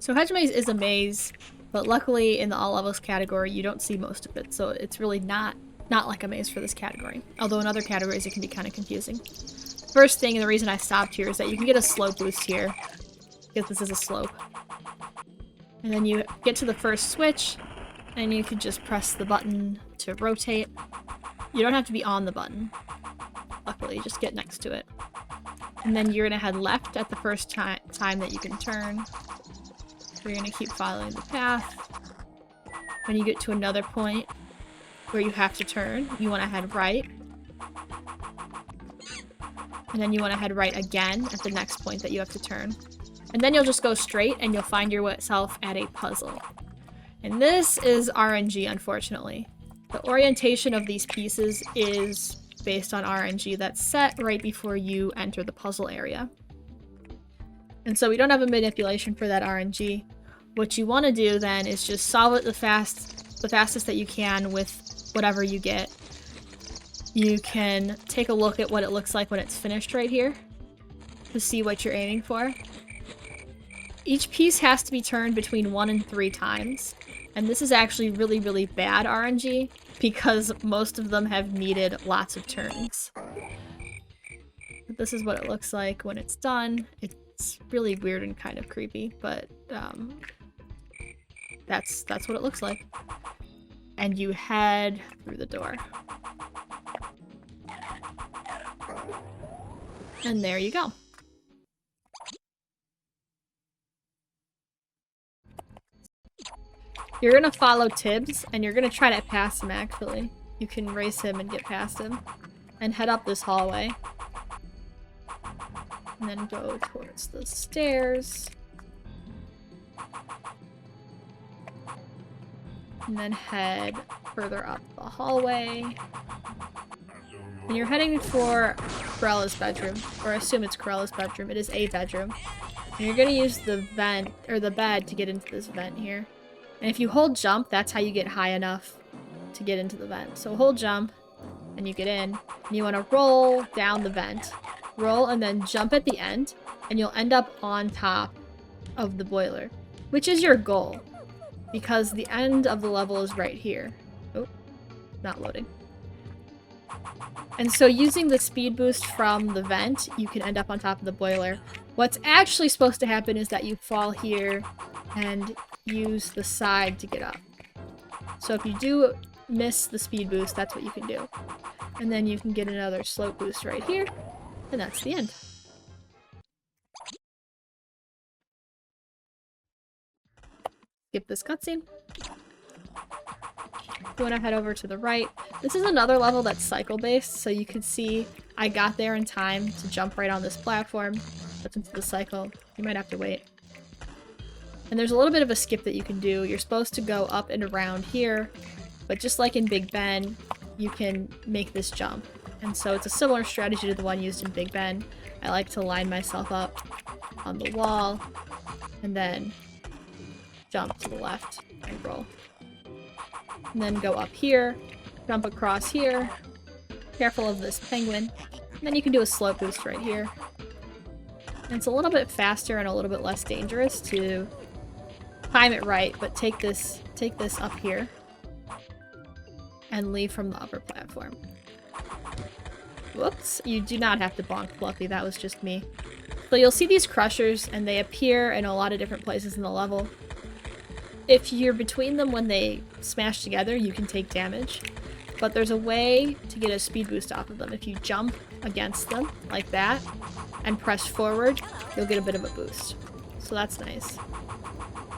So Hedge Maze is a maze, but luckily in the all levels category you don't see most of it, so it's really not like a maze for this category. Although in other categories it can be kind of confusing. First thing, and the reason I stopped here, is that you can get a slope boost here, because this is a slope. And then you get to the first switch, and you can just press the button to rotate. You don't have to be on the button. Luckily, just get next to it. And then you're going to head left at the first time that you can turn. You're going to keep following the path. When you get to another point where you have to turn, you want to head right. And then you want to head right again at the next point that you have to turn. And then you'll just go straight and you'll find yourself at a puzzle. And this is RNG, unfortunately. The orientation of these pieces is based on RNG that's set right before you enter the puzzle area. And so we don't have a manipulation for that RNG. What you want to do then is just solve it the fastest that you can with whatever you get. You can take a look at what it looks like when it's finished right here to see what you're aiming for. Each piece has to be turned between 1 and 3 times. And this is actually really, really bad RNG because most of them have needed lots of turns. But this is what it looks like when it's done. It's really weird and kind of creepy, but that's what it looks like. And you head through the door. And there you go. You're gonna follow Tibbs, and you're gonna try to pass him, actually. You can race him and get past him. And head up this hallway. And then go towards the stairs. And then head further up the hallway. And you're heading for Cruella's bedroom. Or I assume it's Cruella's bedroom. It is a bedroom. And you're gonna use the vent, or the bed, to get into this vent here. And if you hold jump, that's how you get high enough to get into the vent. So hold jump, and you get in. And you want to roll down the vent. Roll and then jump at the end, and you'll end up on top of the boiler. Which is your goal, because the end of the level is right here. Oh, not loading. And so using the speed boost from the vent, you can end up on top of the boiler. What's actually supposed to happen is that you fall here and use the side to get up. So if you do miss the speed boost, that's what you can do. And then you can get another slope boost right here, and that's the end. Skip this cutscene. You want to head over to the right. This is another level that's cycle-based, so you can see I got there in time to jump right on this platform. That's into the cycle. You might have to wait. And there's a little bit of a skip that you can do. You're supposed to go up and around here, but just like in Big Ben, you can make this jump. And so it's a similar strategy to the one used in Big Ben. I like to line myself up on the wall, and then jump to the left and roll. And then go up here, jump across here. Careful of this penguin. And then you can do a slope boost right here. And it's a little bit faster and a little bit less dangerous to time it right, but take this up here and leave from the upper platform. Whoops, you do not have to bonk Fluffy, that was just me. So you'll see these crushers and they appear in a lot of different places in the level. If you're between them when they smash together, you can take damage. But there's a way to get a speed boost off of them. If you jump against them, like that, and press forward, you'll get a bit of a boost. So that's nice.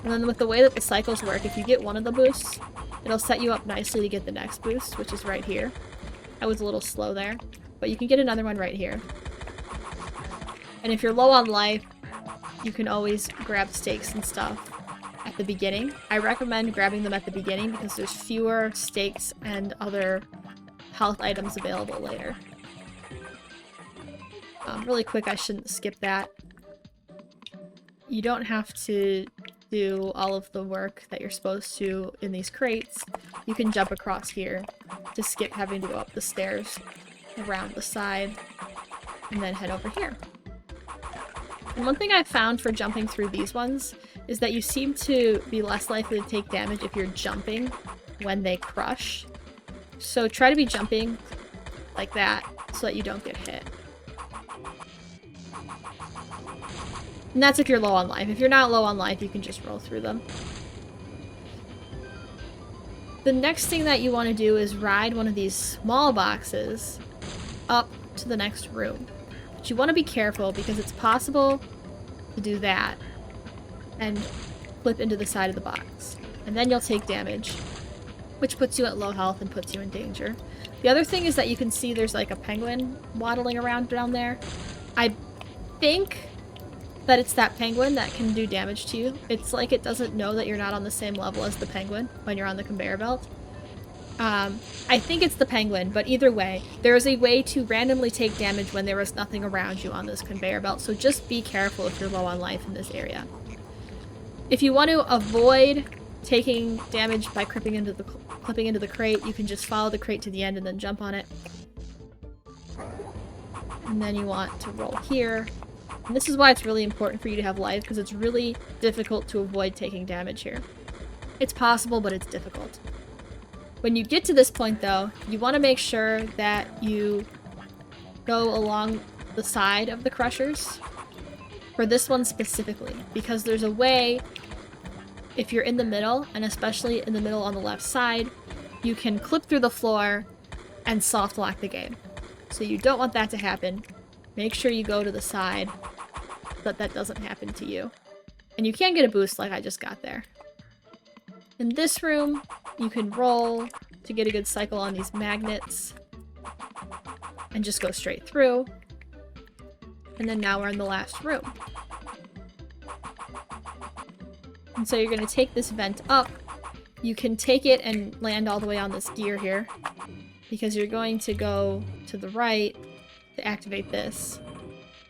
And then with the way that the cycles work, if you get one of the boosts, it'll set you up nicely to get the next boost, which is right here. I was a little slow there, but you can get another one right here. And if you're low on life, you can always grab stakes and stuff at the beginning. I recommend grabbing them at the beginning because there's fewer stakes and other health items available later. Really quick, I shouldn't skip that. You don't have to do all of the work that you're supposed to in these crates. You can jump across here to skip having to go up the stairs, around the side, and then head over here. And one thing I found for jumping through these ones is that you seem to be less likely to take damage if you're jumping when they crush. So try to be jumping like that so that you don't get hit. And that's if you're low on life. If you're not low on life, you can just roll through them. The next thing that you want to do is ride one of these small boxes up to the next room. But you want to be careful because it's possible to do that and flip into the side of the box. And then you'll take damage, which puts you at low health and puts you in danger. The other thing is that you can see there's like a penguin waddling around down there. I think that it's that penguin that can do damage to you. It's like it doesn't know that you're not on the same level as the penguin when you're on the conveyor belt. I think it's the penguin, but either way, there is a way to randomly take damage when there is nothing around you on this conveyor belt, so just be careful if you're low on life in this area. If you want to avoid taking damage by clipping into the crate, you can just follow the crate to the end and then jump on it. And then you want to roll here. And this is why it's really important for you to have life, because it's really difficult to avoid taking damage here. It's possible, but it's difficult. When you get to this point, though, you want to make sure that you go along the side of the crushers. For this one specifically, because there's a way, if you're in the middle, and especially in the middle on the left side, you can clip through the floor and soft lock the game. So you don't want that to happen. Make sure you go to the side so that that doesn't happen to you. And you can get a boost like I just got there. In this room, you can roll to get a good cycle on these magnets and just go straight through. And then now we're in the last room. And so you're going to take this vent up. You can take it and land all the way on this gear here, because you're going to go to the right to activate this.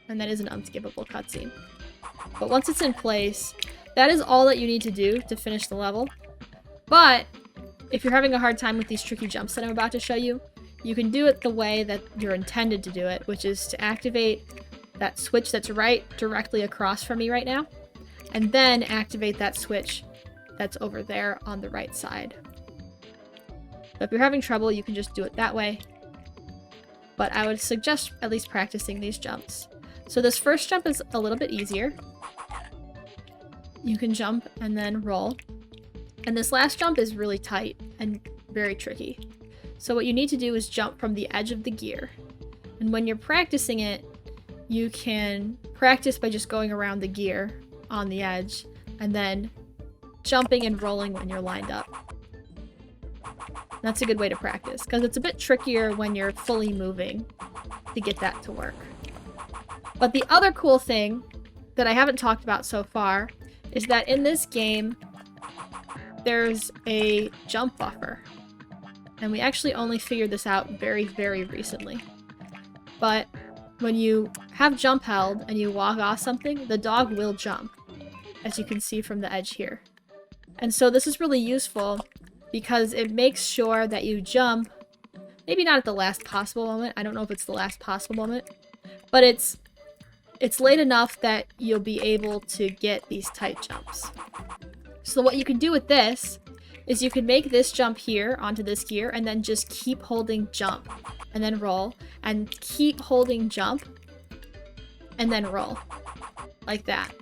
And that is an unskippable cutscene. But once it's in place, that is all that you need to do to finish the level. But if you're having a hard time with these tricky jumps that I'm about to show you, you can do it the way that you're intended to do it, which is to activate that switch that's right directly across from me right now, and then activate that switch that's over there on the right side. So if you're having trouble, you can just do it that way. But I would suggest at least practicing these jumps. So this first jump is a little bit easier. You can jump and then roll. And this last jump is really tight and very tricky. So what you need to do is jump from the edge of the gear. And when you're practicing it, you can practice by just going around the gear on the edge and then jumping and rolling when you're lined up. That's a good way to practice, because it's a bit trickier when you're fully moving to get that to work. But the other cool thing that I haven't talked about so far is that in this game, there's a jump buffer. And we actually only figured this out very, very recently. But when you have jump held and you walk off something, the dog will jump, as you can see from the edge here. And so this is really useful because it makes sure that you jump, maybe not at the last possible moment. I don't know if it's the last possible moment, but it's late enough that you'll be able to get these tight jumps. So what you can do with this is you can make this jump here onto this gear and then just keep holding jump and then roll and keep holding jump and then roll like that.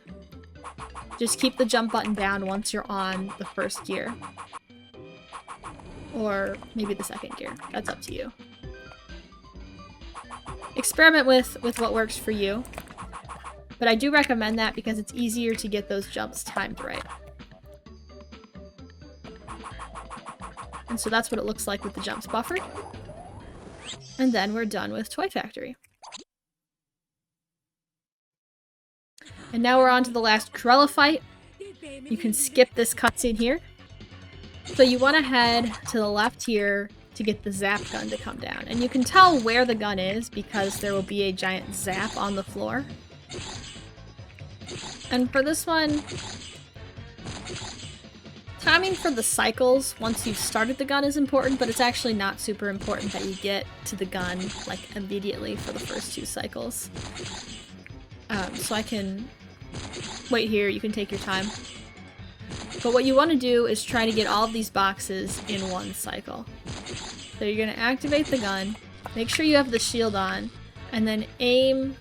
Just keep the jump button down once you're on the first gear. Or maybe the second gear. That's up to you. Experiment with what works for you. But I do recommend that because it's easier to get those jumps timed right. And so that's what it looks like with the jumps buffered. And then we're done with Toy Factory. And now we're on to the last Cruella fight. You can skip this cutscene here. So you want to head to the left here to get the zap gun to come down. And you can tell where the gun is because there will be a giant zap on the floor. And for this one, timing for the cycles once you've started the gun is important, but it's actually not super important that you get to the gun like immediately for the first 2 cycles. So I can wait here, you can take your time. But what you want to do is try to get all of these boxes in one cycle. So you're going to activate the gun, make sure you have the shield on, and then aim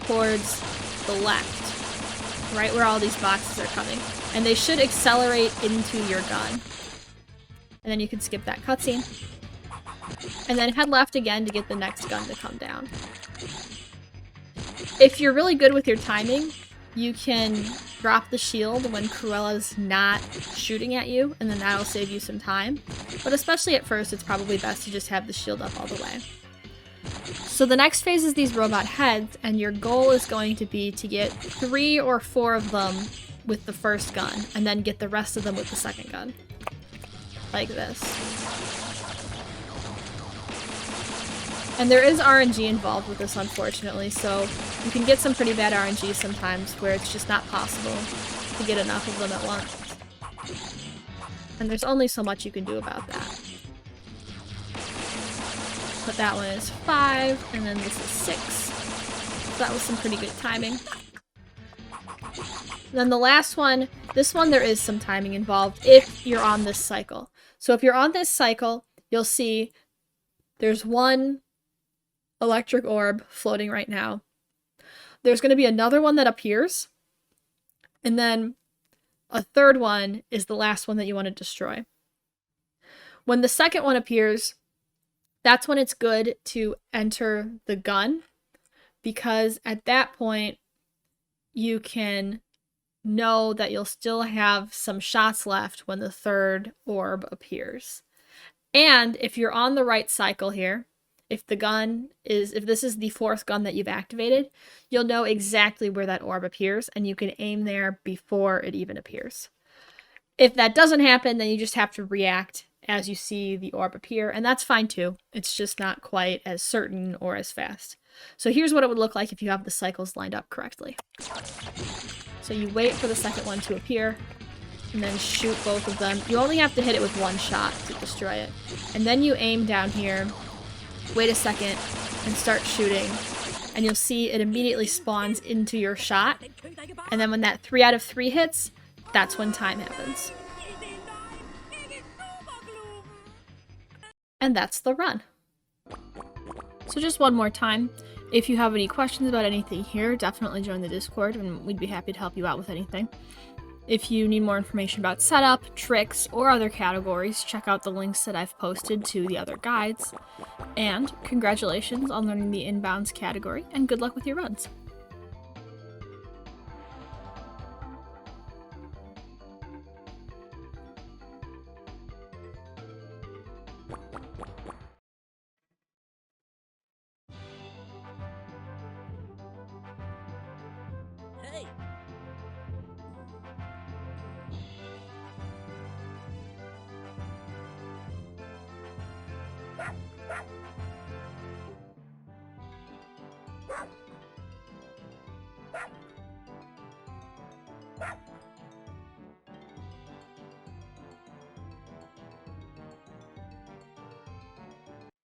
towards the left, right where all these boxes are coming. And they should accelerate into your gun. And then you can skip that cutscene. And then head left again to get the next gun to come down. If you're really good with your timing, you can drop the shield when Cruella's not shooting at you, and then that'll save you some time. But especially at first, it's probably best to just have the shield up all the way. So the next phase is these robot heads, and your goal is going to be to get 3 or 4 of them with the first gun, and then get the rest of them with the second gun. Like this. And there is RNG involved with this, unfortunately, so you can get some pretty bad RNG sometimes where it's just not possible to get enough of them at once. And there's only so much you can do about that. But that one is 5, and then this is 6. So that was some pretty good timing. And then the last one, this one there is some timing involved if you're on this cycle. So if you're on this cycle, you'll see there's one electric orb floating right now. There's going to be another one that appears. And then a third one is the last one that you want to destroy. When the second one appears, that's when it's good to enter the gun. Because at that point, you can know that you'll still have some shots left when the third orb appears. And if you're on the right cycle here, if this is the 4th gun that you've activated, you'll know exactly where that orb appears, and you can aim there before it even appears. If that doesn't happen, then you just have to react as you see the orb appear, and that's fine too. It's just not quite as certain or as fast. So here's what it would look like if you have the cycles lined up correctly. So you wait for the second one to appear, and then shoot both of them. You only have to hit it with 1 shot to destroy it. And then you aim down here, wait a second, and start shooting. And you'll see it immediately spawns into your shot. And then when that 3 out of 3 hits, that's when time happens. And that's the run. So just one more time. If you have any questions about anything here, definitely join the Discord and we'd be happy to help you out with anything. If you need more information about setup, tricks, or other categories, check out the links that I've posted to the other guides. And congratulations on learning the inbounds category, and good luck with your runs.